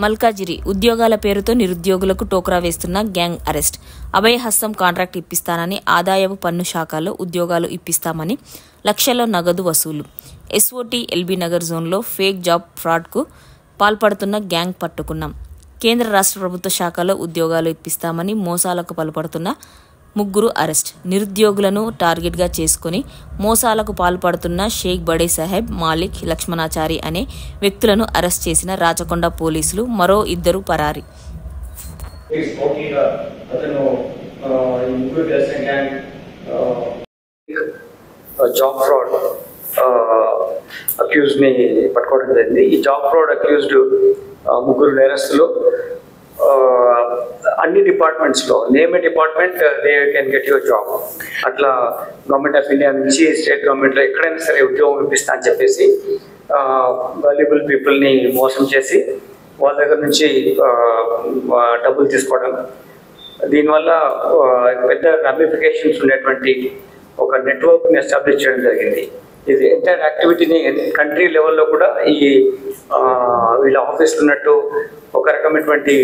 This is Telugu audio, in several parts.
మల్కాజిరి ఉద్యోగాల పేరుతో నిరుద్యోగులకు టోక్రా వేస్తున్న గ్యాంగ్ అరెస్ట్. అభయహస్తం కాంట్రాక్ట్ ఇప్పిస్తానని, ఆదాయపు పన్ను శాఖలో ఉద్యోగాలు ఇప్పిస్తామని లక్షల్లో నగదు వసూలు. ఎస్ఓటీ ఎల్బీ నగర్ జోన్లో ఫేక్ జాబ్ ఫ్రాడ్కు పాల్పడుతున్న గ్యాంగ్ పట్టుకున్నాం. కేంద్ర రాష్ట్ర ప్రభుత్వ శాఖలో ఉద్యోగాలు ఇప్పిస్తామని మోసాలకు పాల్పడుతున్న 3 అరెస్ట్. నిరుద్యోగులను టార్గెట్గా చేసుకుని మోసాలకు పాల్పడుతున్న షేక్ బడే సాహెబ్, మాలిక్, లక్ష్మణాచారి అనే వ్యక్తులను అరెస్ట్ చేసిన రాచకొండ పోలీసులు. మరో 2 పరారీ. జాబ్ ఫ్రాడ్ అక్యూజ్ ని పట్టుకోవడం జరిగింది. ఈ జాబ్ ఫ్రాడ్ అక్యూజ్డ్ 3 నేరస్తులు అన్ని డిపార్ట్మెంట్స్లో, name a department they can get your job. అట్లా గవర్నమెంట్ ఆఫ్ ఇండియా నుంచి స్టేట్ గవర్నమెంట్లో ఎక్కడైనా సరే ఉద్యోగం ఇప్పిస్తా అని చెప్పేసి వాల్యుబుల్ పీపుల్ని మోసం చేసి వాళ్ళ దగ్గర నుంచి డబ్బులు తీసుకోవడం. దీనివల్ల పెద్ద రమిఫికేషన్స్ ఉండేటువంటి ఒక నెట్వర్క్ని ఎస్టాబ్లిష్ చేయడం జరిగింది. ఇది ఎంటైర్ యాక్టివిటీని కంట్రీ లెవెల్లో కూడా ఈ వీళ్ళ ఆఫీస్లో ఉన్నట్టు ఒక రకమైనటువంటి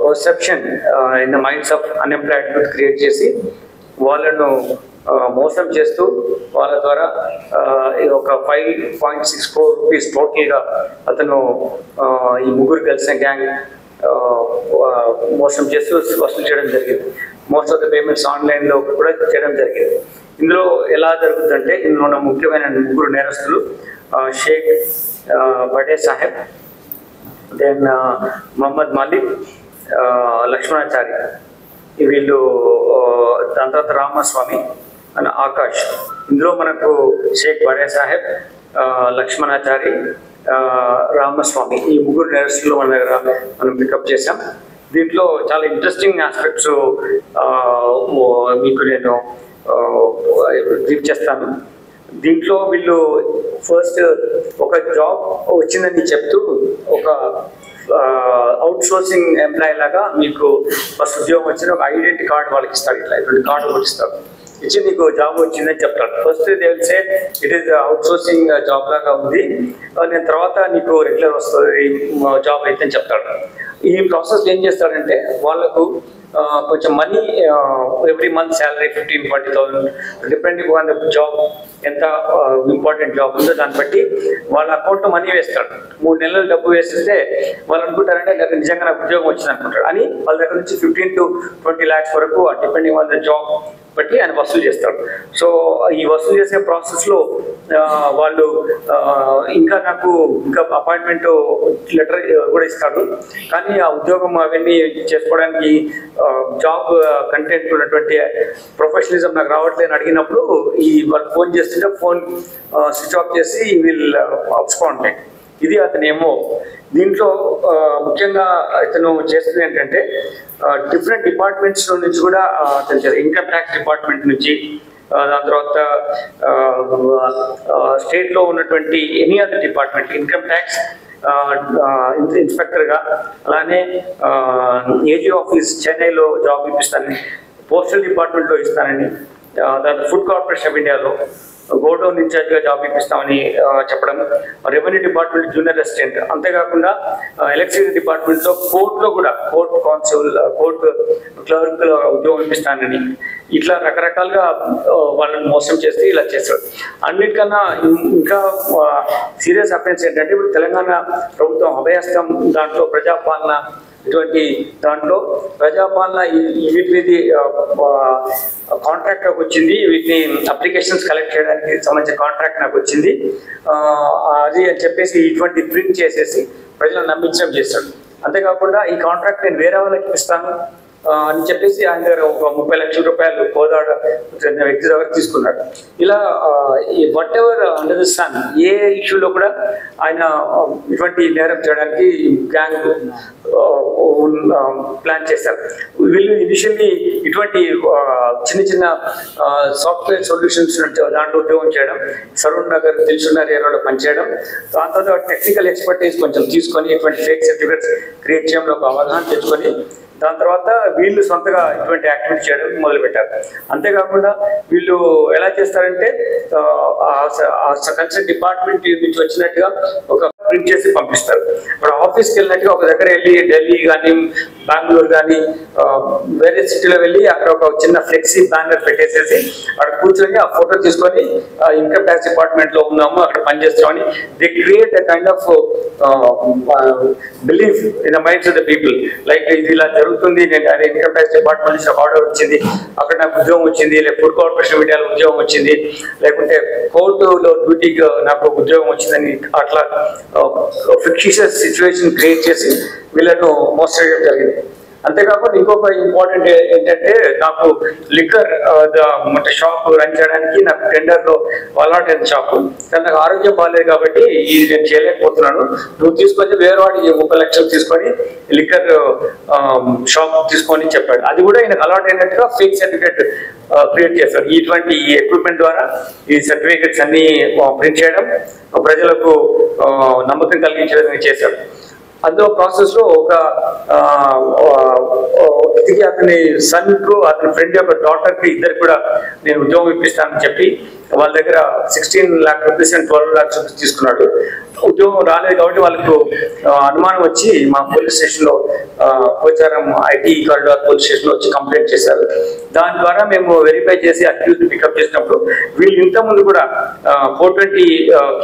perception in the minds of unemployed youth create చేసి వాళ్ళను మోసం చేస్తూ వాళ్ళ ద్వారా ఒక 5.6 crore రూపీస్ టోటల్గా అతను ఈ 3 కలిసిన గ్యాంగ్ మోసం చేస్తూ వసూలు చేయడం జరిగింది. మోస్ట్ ఆఫ్ ద పేమెంట్స్ ఆన్లైన్లో కూడా చేయడం జరిగింది. ఇందులో ఎలా జరుగుతుందంటే, ఇందులో ఉన్న ముఖ్యమైన 3 నేరస్తులు షేక్ బడే సాహెబ్, దెన్ మొహమ్మద్ మాలిక్, లక్ష్మణాచారి, వీళ్ళు, దాని తర్వాత రామస్వామి అండ్ ఆకాష్. ఇందులో మనకు షేక్ బడే సాహెబ్, లక్ష్మణాచారి, రామస్వామి ఈ 3 నేరస్తులు మన దగ్గర మనం పికప్ చేసాం. దీంట్లో చాలా ఇంట్రెస్టింగ్ ఆస్పెక్ట్స్ మీకు నేను బ్రీఫ్ చేస్తాను. దీంట్లో వీళ్ళు ఫస్ట్ ఒక జాబ్ వచ్చిందని చెప్తూ ఒక అవుట్ సోర్సింగ్ ఎంప్లాయీ లాగా మీకు ఫస్ట్ ఉద్యోగం వచ్చిన ఒక ఐడెంటిటీ కార్డు వాళ్ళకి ఇస్తారు. ఇట్లా ఇటువంటి కార్డు కూడా ఇస్తారు. ఇచ్చి నీకు జాబ్ వచ్చిందని చెప్తాడు. First they will say it is out sourcing job లాగా ఉంది, నేను తర్వాత నీకు రెగ్యులర్ వస్తుంది జాబ్ అయితే అని చెప్తాడు. ఈ ప్రాసెస్ ఏం చేస్తాడంటే వాళ్ళకు కొంచెం money every month salary 15-20,000 depending on the job, ఎంత ఇంపార్టెంట్ జాబ్ ఉందో దాన్ని బట్టి వాళ్ళ అకౌంట్లో మనీ వేస్తాడు. 3 నెలలు డబ్బు వేసేస్తే వాళ్ళు అనుకుంటారంటే నిజంగా నాకు ఉద్యోగం వచ్చింది అనుకుంటారు అని వాళ్ళ దగ్గర నుంచి 15 to 20 lakhs వరకు డిపెండింగ్ ఆన్ ద జాబ్ బట్టి ఆయన వసూలు చేస్తాడు. సో ఈ వసూలు చేసే ప్రాసెస్లో వాళ్ళు ఇంకా నాకు అపాయింట్మెంట్ లెటర్ కూడా ఇస్తాడు. కానీ ఆ ఉద్యోగం అవన్నీ చేసుకోవడానికి జాబ్ కంటెంట్ ఉన్నటువంటి ప్రొఫెషనలిజం నాకు రావట్లేదని అడిగినప్పుడు వాళ్ళు ఫోన్ చేస్తుంటే ఫోన్ స్విచ్ ఆఫ్ చేసి వీళ్ళు అప్స్పాండ్. ఇది అతనేమో. దీంట్లో ముఖ్యంగా ఇతను చేస్తుంది ఏంటంటే డిఫరెంట్ డిపార్ట్మెంట్స్ నుంచి కూడా అతను ఇన్కమ్ ట్యాక్స్ డిపార్ట్మెంట్ నుంచి, దాని తర్వాత స్టేట్లో ఉన్నటువంటి any other department, income tax ఇన్స్పెక్టర్గా, అలానే ఏజీ ఆఫీస్ చెన్నైలో జాబ్ ఇప్పిస్తానని, పోస్టల్ డిపార్ట్మెంట్లో ఇస్తానని, దాని ఫుడ్ కార్పొరేషన్ ఆఫ్ ఇండియాలో గోడౌన్ ఇన్ఛార్జ్గా జాబ్ ఇప్పిస్తామని చెప్పడం, రెవెన్యూ డిపార్ట్మెంట్ జూనియర్ అసిస్టెంట్, అంతేకాకుండా ఎలక్ట్రిసిటీ డిపార్ట్మెంట్లో కోర్టులో కూడా కోర్టు కాన్స్టేబుల్, కోర్టు క్లర్క్లో ఉద్యోగం ఇప్పిస్తానని, ఇట్లా రకరకాలుగా వాళ్ళని మోసం చేసి ఇలా చేస్తాడు. అన్నిటికన్నా ఇంకా సీరియస్ అఫెన్స్ ఏంటంటే, ఇప్పుడు తెలంగాణ ప్రభుత్వం అభయహస్తం దాంట్లో ప్రజాపాలన ఇటువంటి దాంట్లో ప్రజాపాలన వీటి కాంట్రాక్ట్ నాకు వచ్చింది, వీటిని అప్లికేషన్స్ కలెక్ట్ చేయడానికి సంబంధించిన కాంట్రాక్ట్ నాకు వచ్చింది అది అని చెప్పేసి ఇటువంటి ప్రింట్ చేసేసి ప్రజలను నమ్మించడం చేస్తాడు. అంతేకాకుండా ఈ కాంట్రాక్ట్ నేను వేరే వాళ్ళకి ఇస్తాను అని చెప్పేసి ఆయన దగ్గర ఒక 30 లక్షల రూపాయలు కోదాడ వ్యక్తి దగ్గర తీసుకున్నాడు. ఇలా whatever under the sun a ఇష్యూలో కూడా ఆయన ఇటువంటి నేరం చేయడానికి గ్యాంగ్ ప్లాన్ చేశారు. వీళ్ళు ఇనిషియల్లీ ఇటువంటి చిన్న సాఫ్ట్వేర్ సొల్యూషన్స్ దాంట్లో ఉద్యోగం చేయడం, సరూర్ నగర్ దిల్సుఖ్నగర్ ఏరియాలో పనిచేయడం, దాంతో టెక్నికల్ ఎక్స్పర్టైజ్ కొంచెం తీసుకొని ఇటువంటి ఫేక్ సర్టిఫికేట్స్ క్రియేట్ చేయడంలో ఒక అవగాహన తెచ్చుకొని దాని తర్వాత వీళ్ళు సొంతగా ఇటువంటి యాక్టివిటీ చేయడం మొదలుపెట్టారు. అంతేకాకుండా వీళ్ళు ఎలా చేస్తారంటే కన్సర్న్ డిపార్ట్మెంట్ నుంచి వచ్చినట్టుగా ఒక ప్రింట్ చేసి పంపిస్తారు. ఇప్పుడు ఆఫీస్కి వెళ్ళినట్టుగా ఒక దగ్గర వెళ్ళి ఢిల్లీ కానీ బెంగళూరు కానీ వేరే సిటీలో వెళ్ళి అక్కడ ఒక చిన్న ఫ్లెక్సీ బ్యానర్ పెట్టేసేసి అక్కడ కూర్చొని ఆ ఫోటో తీసుకొని ఇన్కమ్ ట్యాక్స్ డిపార్ట్మెంట్ లో ఉన్నాము, అక్కడ పనిచేస్తామని they create a kind of belief in the minds of the people. Like ఇది ఇలా జరుగుతుంది, నేను అదే ఇన్కమ్ ట్యాక్స్ డిపార్ట్మెంట్ నుంచి ఆర్డర్ వచ్చింది, అక్కడ నాకు ఉద్యోగం వచ్చింది, లేక ఫుడ్ కార్పొరేషన్ మీడియాలో ఉద్యోగం వచ్చింది, లేకుంటే కోర్టులో డ్యూటీకి నాకు ఉద్యోగం వచ్చిందని అట్లా ఫిక్షిషియస్ సిచ్యువేషన్ క్రియేట్ చేసి వీళ్ళను మోసం చేయడం జరిగింది. అంతేకాకుండా ఇంకొక ఇంపార్టెంట్ ఏంటంటే నాకు లిక్కర్ షాప్ రన్ చేయడానికి నాకు టెండర్లో అలాట్ అయిన షాపు, కానీ నాకు ఆరోగ్యం బాగాలేదు కాబట్టి ఇది నేను చేయలేకపోతున్నాను, నువ్వు తీసుకొని వేరే వాడికి 30 లక్షలు తీసుకొని లిక్కర్ షాప్ తీసుకొని చెప్పాడు. అది కూడా ఈయనకు అలాట్ అయినట్టుగా ఫేక్ సర్టిఫికేట్ క్రియేట్ చేశారు. ఇటువంటి ఈ ఎక్విప్మెంట్ ద్వారా ఈ సర్టిఫికేట్స్ అన్ని ప్రింట్ చేయడం, ప్రజలకు నమ్మకం కలిగించే విధంగా చేశారు. అందులో ప్రాసెస్ లో ఒక అతని సన్ కు అతని ఫ్రెండ్ యొక్క డాటర్ కి ఇద్దరు కూడా నేను ఉద్యోగం ఇప్పిస్తానని చెప్పి వాళ్ళ దగ్గర 16 lakh rupees and 12 lakh rupees తీసుకున్నాడు. ఉద్యోగం రాలేదు కాబట్టి వాళ్ళకు అనుమానం వచ్చి మా పోలీస్ స్టేషన్ లో Pocharam IT corridor police station లో వచ్చి కంప్లైంట్ చేశారు. దాని ద్వారా మేము వెరిఫై చేసి అక్యూజ్ పికప్ చేసినప్పుడు వీళ్ళు ఇంతకుముందు కూడా 420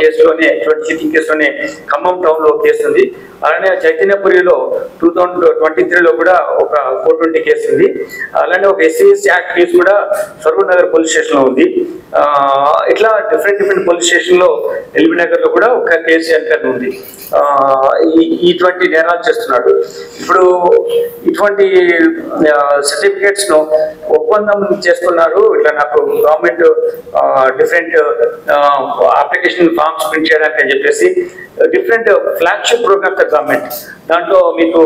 కేసులోనే 20 కేసులోనే ఖమ్మం టౌన్ లో కేసు ఉంది, అలానే చైతన్యపురిలో 2023లో కూడా ఒక 420 కేసు ఉంది, అలానే ఒక SCST యాక్ట్ కేసు కూడా సరూర్ నగర్ పోలీస్ స్టేషన్ లో ఉంది. ఇట్లా డిఫరెంట్ పోలీస్ స్టేషన్ లో ఎల్బీ నగర్ లో కూడా ఒక కేసు ఎంటర్ ఉంది. ఇటువంటి నేరాలు చేస్తున్నాడు. ఇప్పుడు ఇటువంటి సర్టిఫికేట్స్ ను ఒప్పందం చేస్తున్నారు. ఇట్లా నాకు government different application forms print చేయడానికి అని చెప్పేసి డిఫరెంట్ ఫ్లాగ్షిప్ ప్రోగ్రామ్స్ గవర్నమెంట్, దాంట్లో మీకు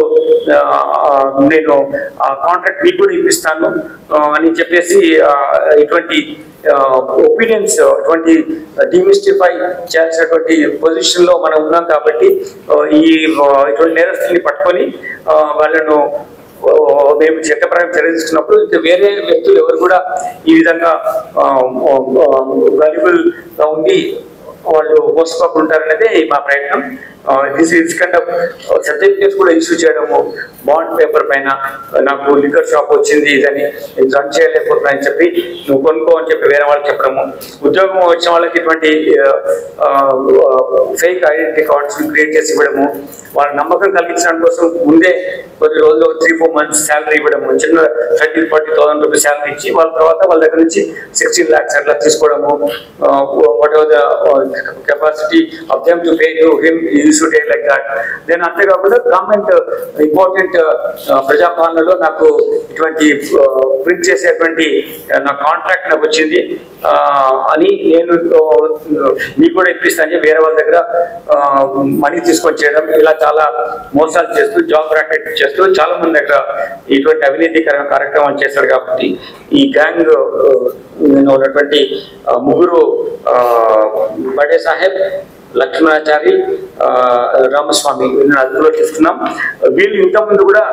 నేను కాంట్రాక్ట్ మీకు కూడా ఇప్పిస్తాను అని చెప్పేసి ఇటువంటి ఒపీనియన్స్ ఇటువంటి డిమిస్టిఫై చేయాల్సినటువంటి పొజిషన్ లో మనం ఉన్నాం. కాబట్టి ఇటువంటి నేరస్తుల్ని పట్టుకొని వాళ్ళను మేము చట్టపరంగా చర్య తీసుకున్నప్పుడు వేరే వ్యక్తులు ఎవరు కూడా ఈ విధంగా వాల్యుబుల్ గా ఉండి వాళ్ళు మోసపోకుంటారనేదే మా ప్రయత్నం. దిస్ కైండ్ ఆఫ్ సర్టిఫికేట్స్ కూడా ఇష్యూ చేయడము, బాండ్ పేపర్ పైన నాకు లిక్కర్ షాప్ వచ్చింది ఇదని రన్ చేయలేకపోతున్నా అని చెప్పి నువ్వు కొనుక్కో అని చెప్పి వేరే వాళ్ళకి చెప్పడము, ఉద్యోగం వచ్చిన వాళ్ళకి ఇటువంటి ఫేక్ ఐడెంటిటీ కార్డ్స్ క్రియేట్ చేసి ఇవ్వడము, వాళ్ళ నమ్మకం కలిగించడం కోసం ముందే కొద్ది రోజులు 3-4 months శాలరీ ఇవ్వడము, చిన్న 30,000-40,000 రూపీస్ శాలరీ ఇచ్చి వాళ్ళ తర్వాత వాళ్ళ దగ్గర నుంచి 16 lakhs అట్లా తీసుకోవడము, whatever the capacity of them to pay to him should like that. Then అంతేకాకుండా గవర్నమెంట్ ఇంపార్టెంట్ ప్రజాపాలనలో నాకు ఇటువంటి ప్రింట్ చేసేటువంటి నా కాంట్రాక్ట్ నాకు వచ్చింది అని నేను మీకు కూడా ఇప్పిస్తాను వేరే వాళ్ళ దగ్గర మనీ తీసుకొని చేయడం, ఇలా చాలా మోసాలు చేస్తూ జాబ్ రాకెట్ చేస్తూ చాలా మంది దగ్గర ఇటువంటి అవినీతికరమైన కార్యక్రమాలు చేశారు. కాబట్టి ఈ గ్యాంగ్ ఉన్నటువంటి ముగ్గురు బడే సాహెబ్, లక్ష్మణాచారి, రామస్వామి వీళ్ళని అదుపులో తీసుకున్నాం. వీళ్ళు ఇంతకుముందు కూడా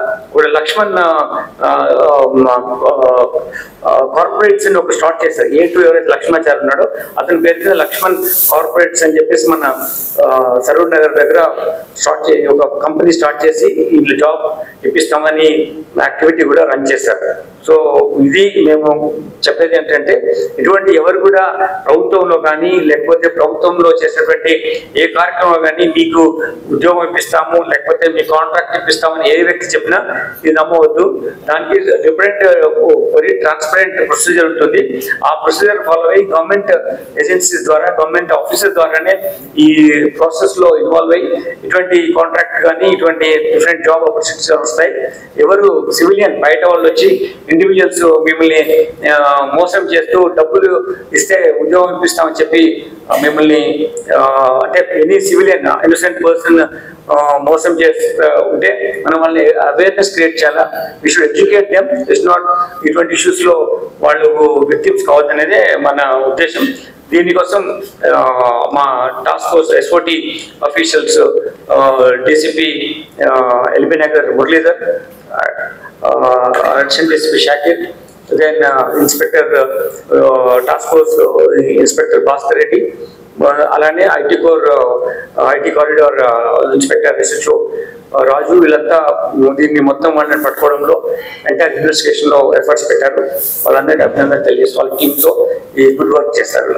లక్ష్మణ్ కార్పొరేట్స్ అని ఒక స్టార్ట్ చేశారు. A2 ఎవరైతే లక్ష్మణాచారి ఉన్నాడో అతని పేరు మీద లక్ష్మణ్ కార్పొరేట్స్ అని చెప్పేసి మన సరూర్ నగర్ దగ్గర ఒక కంపెనీ స్టార్ట్ చేసి వీళ్ళు జాబ్ ఇప్పిస్తామని యాక్టివిటీ కూడా రన్ చేశారు. సో ఇది మేము చెప్పేది ఏంటంటే ఇటువంటి ఎవరు కూడా ప్రభుత్వంలో కానీ లేకపోతే ప్రభుత్వంలో చేసినటువంటి ఏ కార్యక్రమం కానీ మీకు ఉద్యోగం ఇప్పిస్తాము లేకపోతే మీ కాంట్రాక్ట్ ఇప్పిస్తామని ఏ వ్యక్తి చెప్పినా ఇది నమ్మవద్దు. దానికి డిఫరెంట్ వెరీ ట్రాన్స్పరెంట్ ప్రొసీజర్ ఉంటుంది. ఆ ప్రొసీజర్ ఫాలో అయ్యి గవర్నమెంట్ ఏజెన్సీస్ ద్వారా గవర్నమెంట్ ఆఫీసెస్ ద్వారానే ఈ ప్రాసెస్ లో ఇన్వాల్వ్ అయ్యి ఇటువంటి కాంట్రాక్ట్ కానీ ఇటువంటి డిఫరెంట్ జాబ్ ఆపర్చునిటీస్ వస్తాయి. ఎవరు సివిలియన్ బయట వాళ్ళు వచ్చి ఇండివిజువల్స్ మిమ్మల్ని మోసం చేస్తూ డబ్బులు ఇస్తే ఉద్యోగం ఇప్పిస్తామని చెప్పి మిమ్మల్ని అంటే ఎనీ సివిలియన్ ఇన్నోసెంట్ పర్సన్ మోసం చేస్తూ ఉంటే మనం వాళ్ళని అవేర్నెస్ క్రియేట్ చేయాలా. We should educate them. It's not ఇటువంటి ఇష్యూస్ లో వాళ్ళు విక్టిమ్స్ కావద్దనేదే మన ఉద్దేశం. దీనికోసం మా task force SOT officials DCP LB Nagar Muralidhar, additional DCP Shakir, then inspector task force inspector Bhaskar Reddy, అలానే IT corridor inspector SHO Raju వీళ్ళంతా దీన్ని మొత్తం వాళ్ళని పట్టుకోవడంలో ఎంటైర్ ఇన్వెస్టిగేషన్లో ఎఫర్ట్స్ పెట్టారు. వాళ్ళందరికీ అభినందన తెలియజేసి వాళ్ళ టీంతో ఈ గుడ్ వర్క్ చేస్తారు.